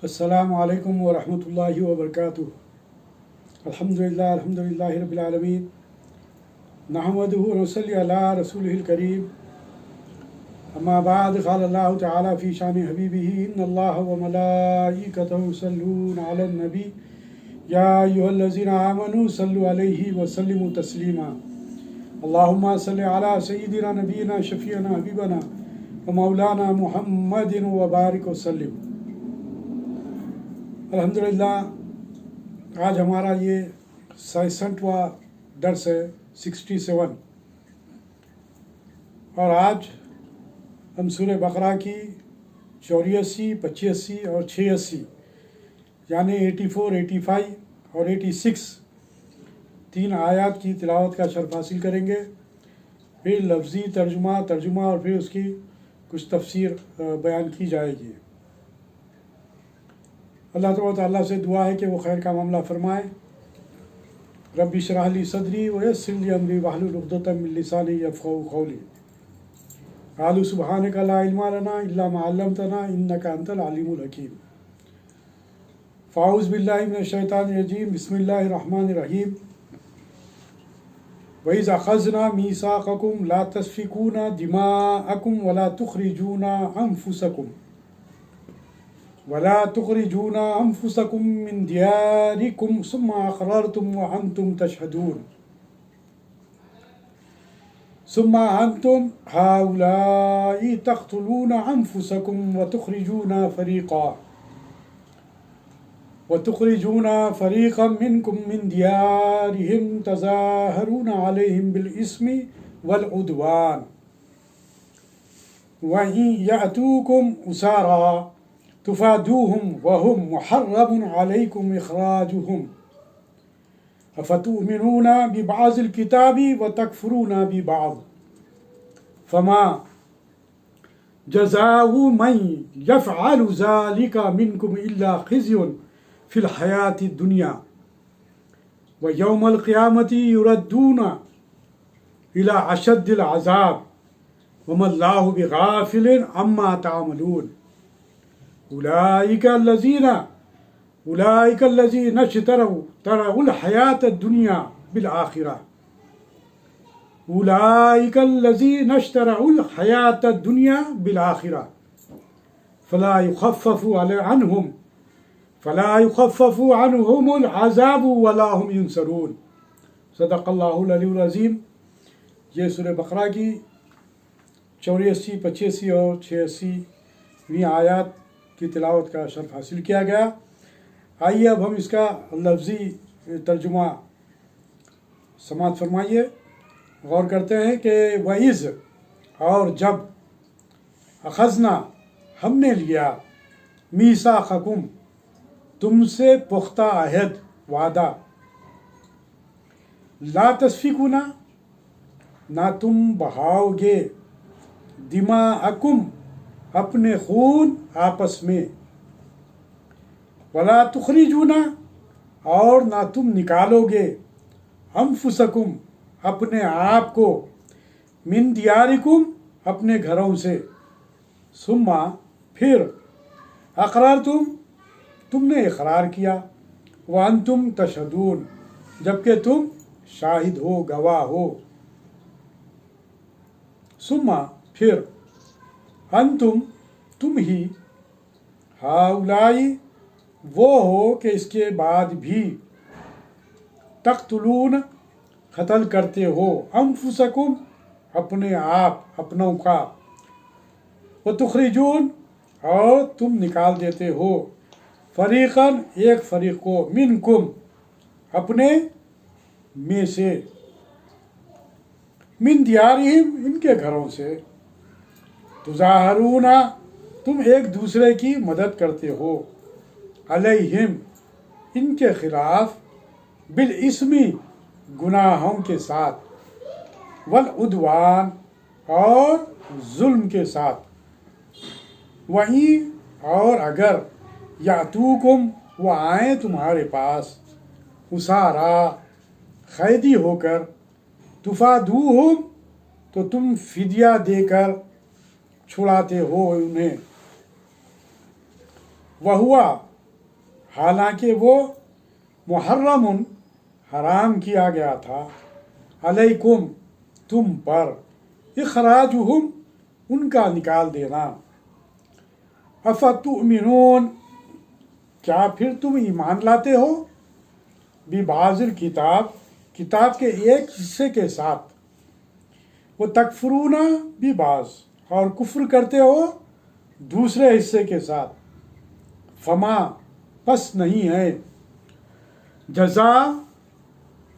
السلام علیکم ورحمۃ اللہ وبرکاتہ۔ الحمدللہ رب العالمین، نحمدہ ونصلی علی رسولہ الکریم، اما بعد، قال اللہ تعالی فی شان حبیبہ ان اللہ وملائکتہ یصلون علی النبی یا ایھا الذین آمنوا صلوا علیہ وسلموا تسلیما۔ اللہم صل علی سیدنا نبینا شفیعنا حبیبنا ومولانا محمد وبارک وسلم۔ الحمدللہ آج ہمارا یہ 66واں درس ہے، 67، اور آج ہم سورہ بقرہ کی 84، 85 اور 86 یعنی 84، 85 اور 86 تین آیات کی تلاوت کا شرف حاصل کریں گے، پھر لفظی ترجمہ اور پھر اس کی کچھ تفسیر بیان کی جائے گی۔ اللہ تبارک و تعالیٰ سے دعا ہے کہ وہ خیر کا معاملہ فرمائے۔ رب اشرح لی صدری ویسر لی امری واحلل عقدۃ من لسانی یفقہوا قولی۔ قالوا سبحانک لا علم لنا الا ما علمتنا انک انت العلیم الحکیم۔ فاعوذ باللہ من الشیطان الرجیم، بسم اللہ الرحمن الرحیم۔ وَإِذْ أَخَذْنَا مِيثَاقَكُمْ لَا تَسْفِكُونَ دِمَاءَكُمْ ولا تخرجون أنفسكم من دياركم ثم أقررتم وأنتم تشهدون ثم أنتم هؤلاء تقتلون أنفسكم وتخرجون فريقا منكم من ديارهم تظاهرون عليهم بالإثم والعدوان وإن يأتوكم أسارى تفادوهم وهم محرم عليكم إخراجهم أفتؤمنون ببعض الكتاب وتكفرون ببعض فما جزاء من يفعل ذلك منكم إلا خزي في الحياة الدنيا ويوم القيامة يردون إلى أشد العذاب وما الله بغافل عما تعملون۔ أولئك الذين اشتروا الحياة الدنيا بالآخرة أولئك الذين اشتروا الحياة الدنيا بالآخرة فلا يخفف عنهم العذاب ولا هم ينصرون۔ صدق اللہ العلی العظیم۔ یہ سورہ بقرہ کی 84، 85 اور 86ویں آیات کی تلاوت کا شرف حاصل کیا گیا۔ آئیے اب ہم اس کا لفظی ترجمہ سماعت فرمائیے، غور کرتے ہیں کہ وَإِذْ، اور جب، اخذنا، ہم نے لیا، میثاقکم، تم سے پختہ عہد، وعدہ، لا تسفکون، نہ تم بہاؤ گے، دماءکم، اپنے خون آپس میں، ولا تخرجون، اور نہ تم نکالو گے، انفسکم، اپنے آپ کو، من دیارکم، اپنے گھروں سے، ثم، پھر، اقررتم، تم نے اقرار کیا، وانتم تشہدون، جبکہ تم شاہد ہو، گواہ ہو، ثم، پھر، انتم، تم ہی، ہؤلاء، وہ ہو کہ اس کے بعد بھی، تقتلون، قتل کرتے ہو، انفسکم، اپنے آپ، اپنوں کا، وتخرجون، اور تم نکال دیتے ہو، فریقاً، ایک فریق کو، منکم، اپنے میں سے، من دیارہم، ان کے گھروں سے، تظاہرون، تم ایک دوسرے کی مدد کرتے ہو، علیہم، ان کے خلاف، بالاسم، گناہوں کے ساتھ، والعدوان، اور ظلم کے ساتھ، وہیں، اور اگر، یاتوکم، وہ آئیں تمہارے پاس، اسارا، قیدی ہو کر، تفادوہم، تو تم فدیہ دے کر چھڑاتے ہو انہیں، وہوا، حالانکہ وہ محرم حرام کیا گیا تھا، علیکم تم پر، اخراجہم ان کا نکال دینا، افتؤمنون کیا پھر تم ایمان لاتے ہو، ببعض الکتاب کتاب کے ایک حصے کے ساتھ، وہ تکفرون ببعض اور کفر کرتے ہو دوسرے حصے کے ساتھ، فما پس نہیں ہے، جزا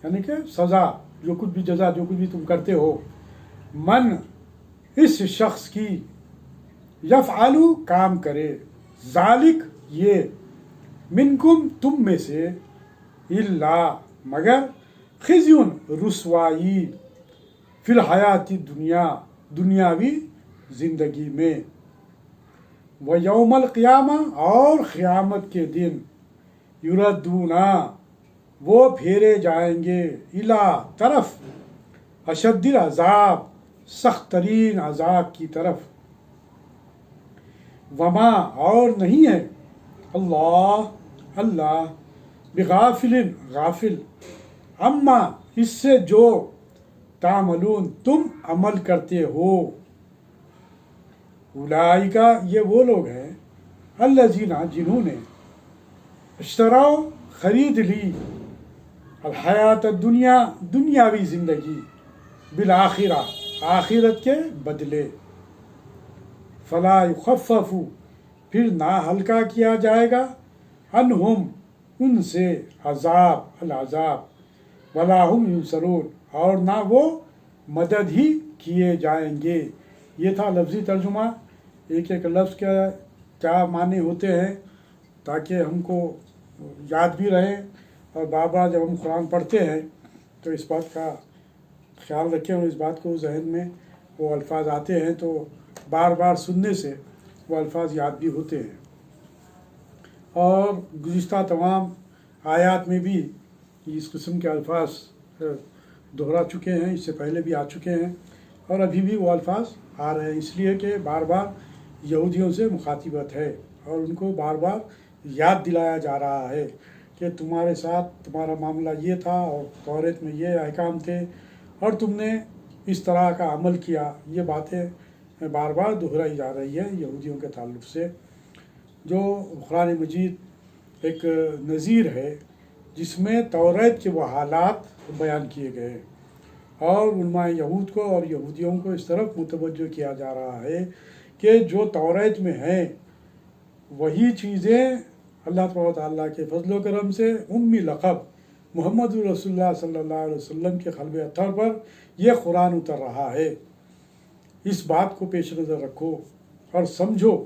یعنی کہ سزا، جو کچھ بھی جزا جو کچھ بھی تم کرتے ہو، من اس شخص کی، یفعلو کام کرے، ذالک یہ، منکم تم میں سے، الا مگر، خزیون رسوائی، فی الحیات دنیا دنیاوی زندگی میں، ویوم القیامہ اور قیامت کے دن، یردونا وہ پھیرے جائیں گے، الی طرف، اشد العذاب سخت ترین عذاب کی طرف، وما اور نہیں ہے، اللہ بغافل غافل، اما اس سے جو، تعملون تم عمل کرتے ہو، اولئک یہ وہ لوگ ہیں، الذین جنہوں نے، اشتراؤ خرید لی، الحیات الدنیا دنیاوی زندگی، بالآخرہ آخرت کے بدلے، فلا یخفف پھر نہ ہلکا کیا جائے گا، عنہم ان سے، العذاب، ولا ہم ینصرون اور نہ وہ مدد ہی کیے جائیں گے۔ یہ تھا لفظی ترجمہ، ایک ایک لفظ کے کیا معنی ہوتے ہیں تاکہ ہم کو یاد بھی رہے، اور بار بار جب ہم قرآن پڑھتے ہیں تو اس بات کا خیال رکھیں اور اس بات کو ذہن میں وہ الفاظ آتے ہیں تو بار بار سننے سے وہ الفاظ یاد بھی ہوتے ہیں۔ اور گزشتہ تمام آیات میں بھی اس قسم کے الفاظ دہرا چکے ہیں، اس سے پہلے بھی آ چکے ہیں، اور ابھی بھی وہ الفاظ آ رہے ہیں، اس لیے کہ بار بار یہودیوں سے مخاطبت ہے اور ان کو بار بار یاد دلایا جا رہا ہے کہ تمہارے ساتھ تمہارا معاملہ یہ تھا اور توریت میں یہ احکام تھے اور تم نے اس طرح کا عمل کیا۔ یہ باتیں بار بار دہرائی جا رہی ہے یہودیوں کے تعلق سے، جو قرآن مجید ایک نظیر ہے جس میں توریت کے وہ حالات بیان کیے گئے ہیں، اور علماء یہود کو اور یہودیوں کو اس طرف متوجہ کیا جا رہا ہے کہ جو توریت میں ہیں وہی چیزیں اللہ تبارک و تعالیٰ کے فضل و کرم سے امی لقب محمد رسول اللہ صلی اللہ علیہ وسلم کے قلب اطہر پر یہ قرآن اتر رہا ہے۔ اس بات کو پیش نظر رکھو اور سمجھو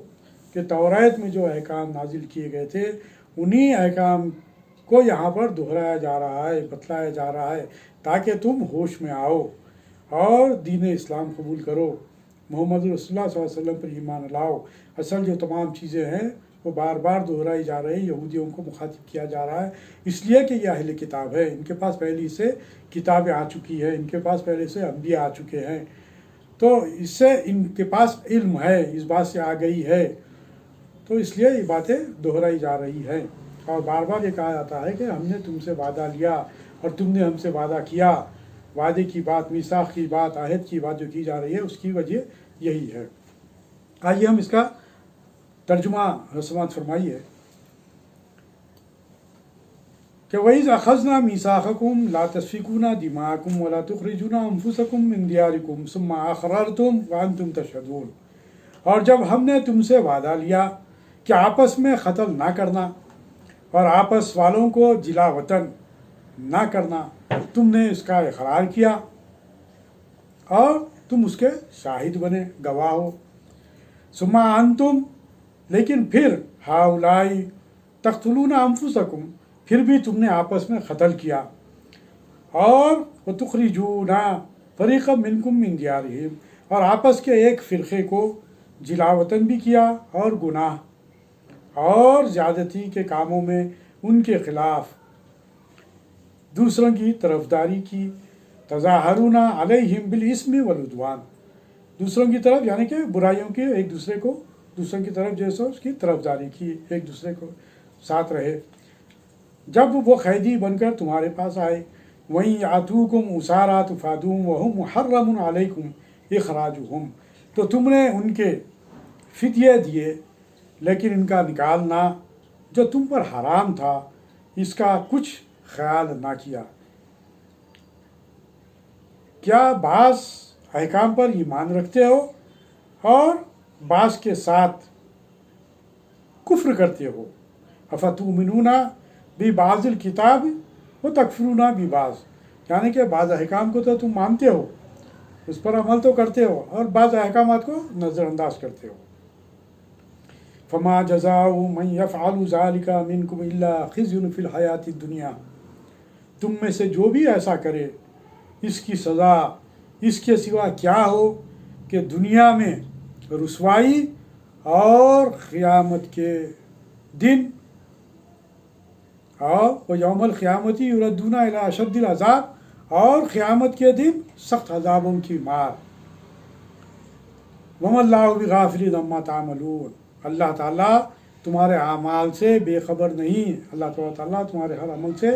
کہ توریت میں جو احکام نازل کیے گئے تھے انہی احکام کو یہاں پر دہرایا جا رہا ہے، بتلایا جا رہا ہے تاکہ تم ہوش میں آؤ اور دین اسلام قبول کرو، محمد رسول اللہ صلی اللہ علیہ وسلم پر ایمان لاؤ۔ اصل جو تمام چیزیں ہیں وہ بار بار دہرائی جا رہی، یہودیوں کو مخاطب کیا جا رہا ہے، اس لیے کہ یہ اہل کتاب ہے، ان کے پاس پہلے سے کتابیں آ چکی ہیں، ان کے پاس پہلے سے انبیاء آ چکے ہیں، تو اس سے ان کے پاس علم ہے، اس بات سے آگہی ہے، تو اس لیے یہ باتیں دہرائی جا رہی ہیں، اور بار بار یہ کہا جاتا ہے کہ ہم نے تم سے وعدہ لیا اور تم نے ہم سے وعدہ کیا۔ وعدے کی بات، میثاق کی بات، عہد کی بات جو کی جا رہی ہے اس کی وجہ یہی ہے۔ آئیے ہم اس کا ترجمہ سماعت فرمائیے کہ وَإِذْ أَخَذْنَا مِيثَاقَكُمْ لَا تَسْفِكُونَ دِمَاءَكُمْ وَلَا تُخْرِجُونَ أَنفُسَكُمْ مِنْ دِيَارِكُمْ ثُمَّ أَقْرَرْتُمْ وَأَنْتُمْ تَشْهَدُونَ، اور جب ہم نے تم سے وعدہ لیا کہ آپس میں قتل نہ کرنا اور آپس والوں کو جلا وطن نہ کرنا، تم نے اس کا اقرار کیا اور تم اس کے شاہد بنے، گواہ ہو، ثم انتم لیکن پھر، ہؤلاء تقتلون انفسکم پھر بھی تم نے آپس میں قتل کیا، اور وتخرجون فریقا منکم من دیارہم اور آپس کے ایک فرقے کو جلا وطن بھی کیا، اور گناہ اور زیادتی کے کاموں میں ان کے خلاف دوسروں کی طرفداری کی، تظاہرون علیہم بالاسم والعدوان، دوسروں کی طرف یعنی کہ برائیوں کی ایک دوسروں کی طرف جیسے اس کی طرفداری کی، ایک دوسرے کو ساتھ رہے، جب وہ قیدی بن کر تمہارے پاس آئے، وہیں آتوکم اسارا تفادون وہم محرم علیکم اخراجہم، تو تم نے ان کے فدیے دیے لیکن ان کا نکالنا جو تم پر حرام تھا اس کا کچھ خیال نہ کیا۔ کیا بعض احکام پر ایمان رکھتے ہو اور بعض کے ساتھ کفر کرتے ہو؟ افتؤمنون ببعض الکتاب وتکفرون ببعض، یعنی کہ بعض احکام کو تو تم مانتے ہو، اس پر عمل تو کرتے ہو، اور بعض احکامات کو نظر انداز کرتے ہو۔ فما جزاء من يفعل ذلك منكم الا خزي في الحیات الدنیا، تم میں سے جو بھی ایسا کرے اس کی سزا اس کے سوا کیا ہو کہ دنیا میں رسوائی اور قیامت کے دن، اور یوم القیامتی یردون الی اشد العذاب، اور قیامت کے دن سخت عذابوں کی مار۔ وما اللہ بغافل عما تعملون، اللہ تعالیٰ تمہارے اعمال سے بے خبر نہیں، اللہ تعالیٰ تمہارے ہر عمل سے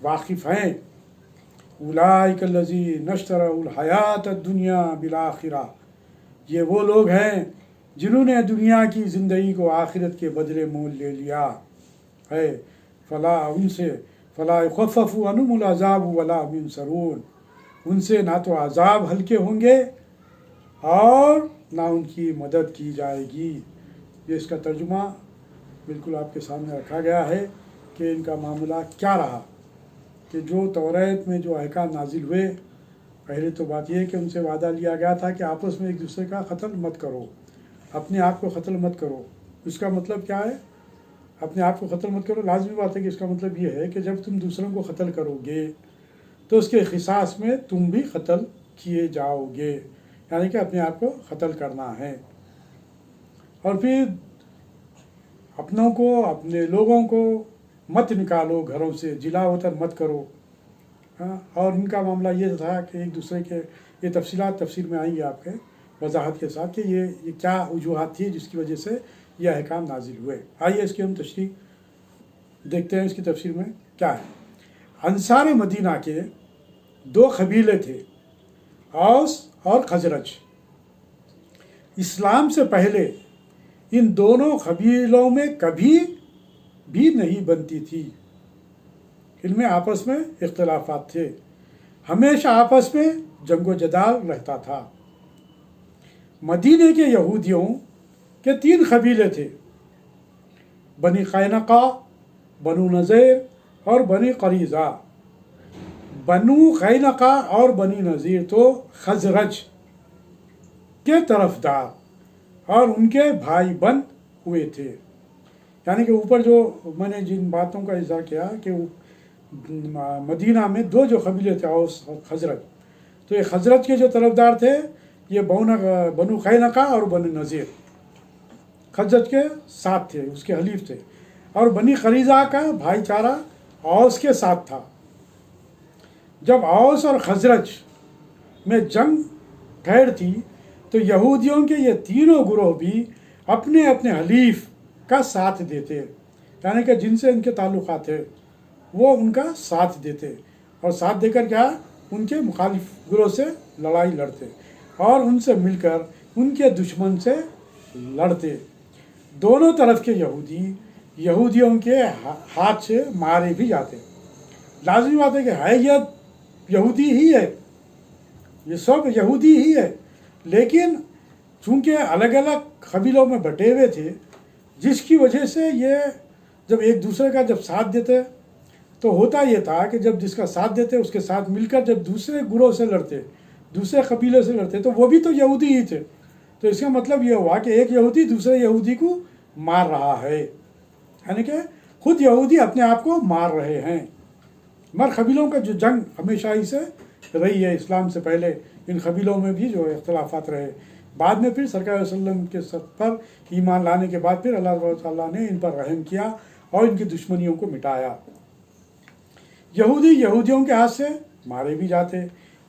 واقف ہیں۔ اولئک الذین اشتروا الحیات الدنیا بالآخرہ، یہ وہ لوگ ہیں جنہوں نے دنیا کی زندگی کو آخرت کے بدلے مول لے لیا ہے۔ فلا یخفف عنہم العذاب ولا هم ینصرون، ان سے نہ تو عذاب ہلکے ہوں گے اور نہ ان کی مدد کی جائے گی۔ یہ اس کا ترجمہ بالکل آپ کے سامنے رکھا گیا ہے کہ ان کا معاملہ کیا رہا، کہ جو توریت میں جو احکام نازل ہوئے، پہلے تو بات یہ ہے کہ ان سے وعدہ لیا گیا تھا کہ آپس میں ایک دوسرے کا قتل مت کرو، اپنے آپ کو قتل مت کرو۔ اس کا مطلب کیا ہے؟ اپنے آپ کو قتل مت کرو، لازمی بات ہے کہ اس کا مطلب یہ ہے کہ جب تم دوسروں کو قتل کرو گے تو اس کے قصاص میں تم بھی قتل کیے جاؤ گے، یعنی کہ اپنے آپ کو قتل کرنا ہے۔ اور پھر اپنوں کو، اپنے لوگوں کو مت نکالو گھروں سے، جلا وطن مت کرو۔ اور ان کا معاملہ یہ تھا کہ ایک دوسرے کے، یہ تفصیلات تفسیر میں آئیں گے آپ کے وضاحت کے ساتھ کہ یہ کیا وجوہات تھی جس کی وجہ سے یہ احکام نازل ہوئے۔ آئیے اس کی ہم تشریح دیکھتے ہیں، اس کی تفسیر میں کیا ہے۔ انصار مدینہ کے دو قبیلے تھے، اوس اور خزرج۔ اسلام سے پہلے ان دونوں قبیلوں میں کبھی بھی نہیں بنتی تھی، ان میں آپس میں اختلافات تھے، ہمیشہ آپس میں جنگ و جدال رہتا تھا۔ مدینے کے یہودیوں کے 3 قبیلے تھے، بنی قینقاع، بنو نذیر اور بنی قریظہ۔ بنو قینقاع اور بنی نذیر تو خزرج کے طرفدار اور ان کے بھائی بند ہوئے تھے، یعنی کہ اوپر جو میں نے جن باتوں کا اظہار کیا کہ مدینہ میں 2 جو قبیلے تھے، اوس اور خزرج، تو یہ خزرج کے جو طرفدار تھے یہ بنو قینقاع اور بنو نذیر خزرج کے ساتھ تھے، اس کے حلیف تھے، اور بنی قریظہ کا بھائی چارہ اوس کے ساتھ تھا۔ جب اوس اور خزرج میں جنگ ٹھہر تھی تو یہودیوں کے یہ تینوں گروہ بھی اپنے اپنے حلیف کا ساتھ دیتے، یعنی کہ جن سے ان کے تعلقات تھے وہ ان کا ساتھ دیتے، اور ساتھ دے کر کیا ان کے مخالف گروہ سے لڑائی لڑتے اور ان سے مل کر ان کے دشمن سے لڑتے۔ دونوں طرف کے یہودیوں کے ہاتھ سے مارے بھی جاتے۔ لازمی بات ہے کہ حیت یہودی ہی ہے، یہ سب یہودی ہی ہے، لیکن چونکہ الگ الگ قبیلوں میں بٹے ہوئے تھے، جس کی وجہ سے یہ جب ایک دوسرے کا جب ساتھ دیتے تو ہوتا یہ تھا کہ جب جس کا ساتھ دیتے اس کے ساتھ مل کر جب دوسرے گروہ سے لڑتے، دوسرے قبیلے سے لڑتے، تو وہ بھی تو یہودی ہی تھے۔ تو اس کا مطلب یہ ہوا کہ ایک یہودی دوسرے یہودی کو مار رہا ہے، یعنی کہ خود یہودی اپنے آپ کو مار رہے ہیں۔ مگر قبیلوں کا جو جنگ ہمیشہ ہی سے رہی ہے، اسلام سے پہلے ان قبیلوں میں بھی جو اختلافات رہے، بعد میں پھر سرکار علیہ وسلم کے سب پر ایمان لانے کے بعد پھر اللہ تعالیٰ نے ان پر رحم کیا اور ان کی دشمنیوں کو مٹایا۔ یہودیوں کے ہاتھ سے مارے بھی جاتے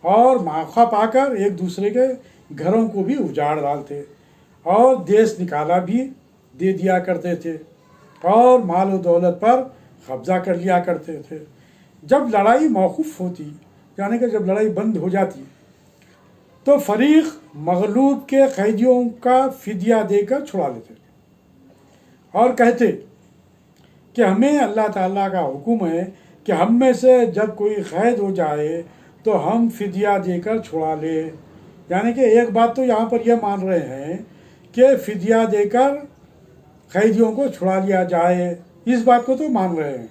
اور موقع پا کر ایک دوسرے کے گھروں کو بھی اجاڑ ڈالتے اور دیس نکالا بھی دے دیا کرتے تھے اور مال و دولت پر قبضہ کر لیا کرتے تھے۔ جب لڑائی موقوف ہوتی، یعنی کہ جب لڑائی بند ہو جاتی، تو فریق مغلوب کے قیدیوں کا فدیہ دے کر چھڑا لیتے اور کہتے کہ ہمیں اللہ تعالیٰ کا حکم ہے کہ ہم میں سے جب کوئی قید ہو جائے تو ہم فدیہ دے کر چھڑا لے۔ یعنی کہ ایک بات تو یہاں پر یہ مان رہے ہیں کہ فدیہ دے کر قیدیوں کو چھڑا لیا جائے، اس بات کو تو مان رہے ہیں،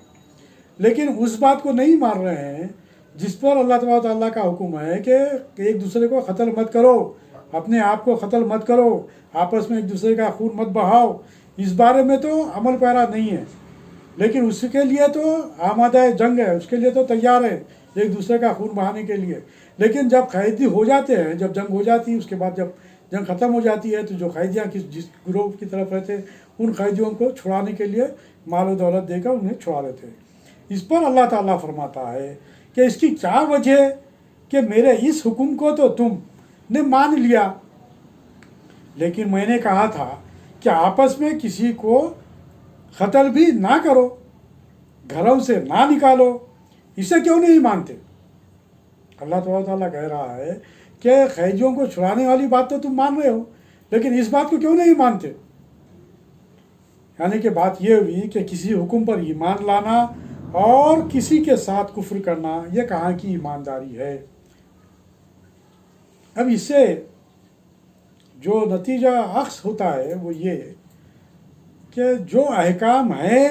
لیکن اس بات کو نہیں مان رہے ہیں جس پر اللہ تبارک و تعالیٰ کا حکم ہے کہ ایک دوسرے کو قتل مت کرو، اپنے آپ کو قتل مت کرو، آپس میں ایک دوسرے کا خون مت بہاؤ۔ اس بارے میں تو عمل پیرا نہیں ہے، لیکن اس کے لیے تو آمادہ جنگ ہے، اس کے لیے تو تیار ہے ایک دوسرے کا خون بہانے کے لیے۔ لیکن جب قیدی ہو جاتے ہیں، جب جنگ ہو جاتی ہے، اس کے بعد جب جنگ ختم ہو جاتی ہے، تو جو قیدیاں جس گروہ کی طرف رہتے ہیں، ان قیدیوں کو چھڑانے کے لیے مال و دولت دے کر انہیں چھڑا لیتے ہیں۔ اس پر اللہ تعالیٰ فرماتا ہے کہ اس کی کیا وجہ کہ میرے اس حکم کو تو تم نے مان لیا، لیکن میں نے کہا تھا کہ آپس میں کسی کو قتل بھی نہ کرو، گھروں سے نہ نکالو، اسے کیوں نہیں مانتے؟ اللہ تعالیٰ کہہ رہا ہے کہ قیدیوں کو چھڑانے والی بات تو تم مان رہے ہو، لیکن اس بات کو کیوں نہیں مانتے؟ یعنی کہ بات یہ ہوئی کہ کسی حکم پر ایمان لانا اور کسی کے ساتھ کفر کرنا، یہ کہاں کی ایمانداری ہے؟ اب اس سے جو نتیجہ اخذ ہوتا ہے وہ یہ کہ جو احکام ہیں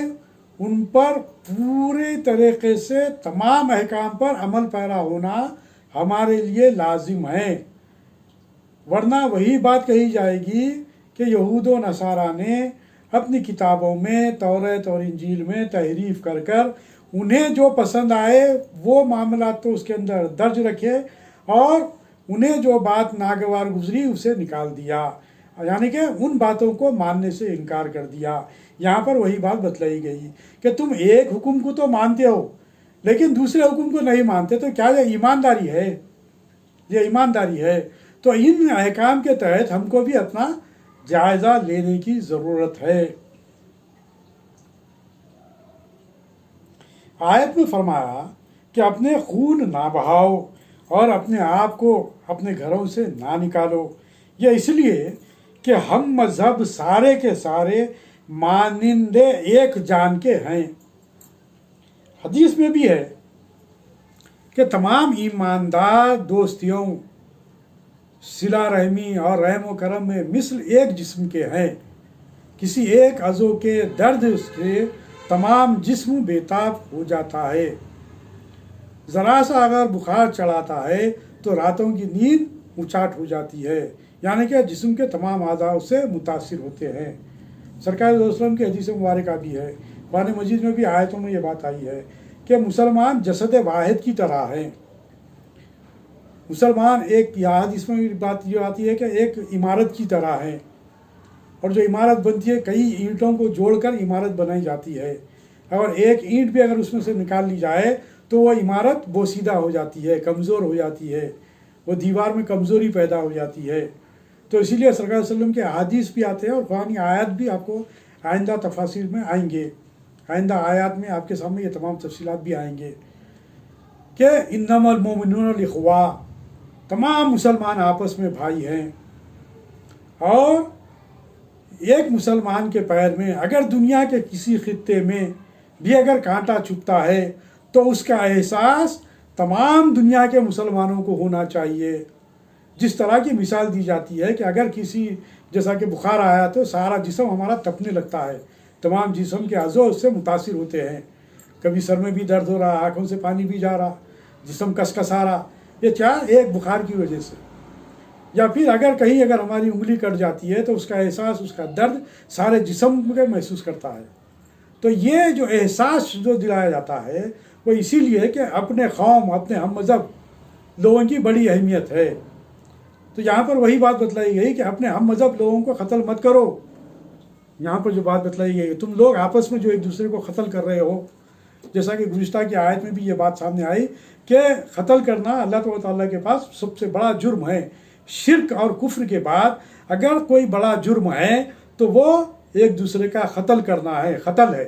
ان پر پورے طریقے سے تمام احکام پر عمل پیرا ہونا ہمارے لیے لازم ہے، ورنہ وہی بات کہی جائے گی کہ یہود و نصارہ نے اپنی کتابوں میں توریت اور انجیل میں تحریف کر کر انہیں جو پسند آئے وہ معاملات تو اس کے اندر درج رکھے، اور انہیں جو بات ناگوار گزری اسے نکال دیا، یعنی کہ ان باتوں کو ماننے سے انکار کر دیا۔ یہاں پر وہی بات بتلائی گئی کہ تم ایک حکم کو تو مانتے ہو لیکن دوسرے حکم کو نہیں مانتے، تو کیا یہ ایمانداری ہے؟ یہ ایمانداری ہے؟ تو ان احکام کے تحت ہم کو بھی اپنا جائزہ لینے کی ضرورت ہے۔ آیت میں فرمایا کہ اپنے خون نہ بہاؤ اور اپنے آپ کو اپنے گھروں سے نہ نکالو، یہ اس لیے کہ ہم مذہب سارے کے سارے مانند ایک جان کے ہیں۔ حدیث میں بھی ہے کہ تمام ایماندار دوستیوں، صلہ رحمی اور رحم و کرم میں مثل ایک جسم کے ہیں، کسی ایک عضو کے درد سے تمام جسم بےتاب ہو جاتا ہے، ذرا سا اگر بخار چڑھاتا ہے تو راتوں کی نیند اچاٹ ہو جاتی ہے، یعنی کہ جسم کے تمام اعضاء اس سے متاثر ہوتے ہیں۔ سرکار صلی اللہ علیہ وسلم کی حدیث مبارکہ بھی ہے، قرآن مجید میں بھی آیتوں میں یہ بات آئی ہے کہ مسلمان جسد واحد کی طرح ہیں۔ مسلمان ایک حدیث میں بات یہ آتی ہے کہ ایک عمارت کی طرح ہے، اور جو عمارت بنتی ہے کئی اینٹوں کو جوڑ کر عمارت بنائی جاتی ہے، اور ایک اینٹ بھی اگر اس میں سے نکال لی جائے تو وہ عمارت بوسیدہ ہو جاتی ہے، کمزور ہو جاتی ہے، وہ دیوار میں کمزوری پیدا ہو جاتی ہے۔ تو اسی لیے سرکار صلی اللہ علیہ وسلم کے احادیث بھی آتے ہیں اور قرآن آیات بھی آپ کو آئندہ تفاصیل میں آئیں گے، آئندہ آیات میں آپ کے سامنے یہ تمام تفصیلات بھی آئیں گے کہ انما المؤمنون الاخوہ، تمام مسلمان آپس میں بھائی ہیں، اور ایک مسلمان کے پیر میں اگر دنیا کے کسی خطے میں بھی اگر کانٹا چبھتا ہے تو اس کا احساس تمام دنیا کے مسلمانوں کو ہونا چاہیے۔ جس طرح کی مثال دی جاتی ہے کہ اگر کسی جیسا کہ بخار آیا تو سارا جسم ہمارا تپنے لگتا ہے، تمام جسم کے اعضاء اس سے متاثر ہوتے ہیں، کبھی سر میں بھی درد ہو رہا، آنکھوں سے پانی بھی جا رہا، جسم کسکسا رہا، یہ کیا ایک بخار کی وجہ سے۔ یا پھر اگر ہماری انگلی کٹ جاتی ہے تو اس کا احساس، اس کا درد سارے جسم کے محسوس کرتا ہے۔ تو یہ جو احساس جو دلایا جاتا ہے وہ اسی لیے کہ اپنے قوم، اپنے ہم مذہب لوگوں کی بڑی اہمیت ہے۔ تو یہاں پر وہی بات بتلائی گئی کہ اپنے ہم مذہب لوگوں کو قتل مت کرو۔ یہاں پر جو بات بتلائی گئی تم لوگ آپس میں جو ایک دوسرے کو قتل کر رہے ہو، جیسا کہ گزشتہ کی آیت میں بھی یہ بات سامنے آئی کہ قتل کرنا اللہ تعالیٰ کے پاس سب سے بڑا جرم ہے۔ شرک اور کفر کے بعد اگر کوئی بڑا جرم ہے تو وہ ایک دوسرے کا قتل کرنا ہے، قتل ہے۔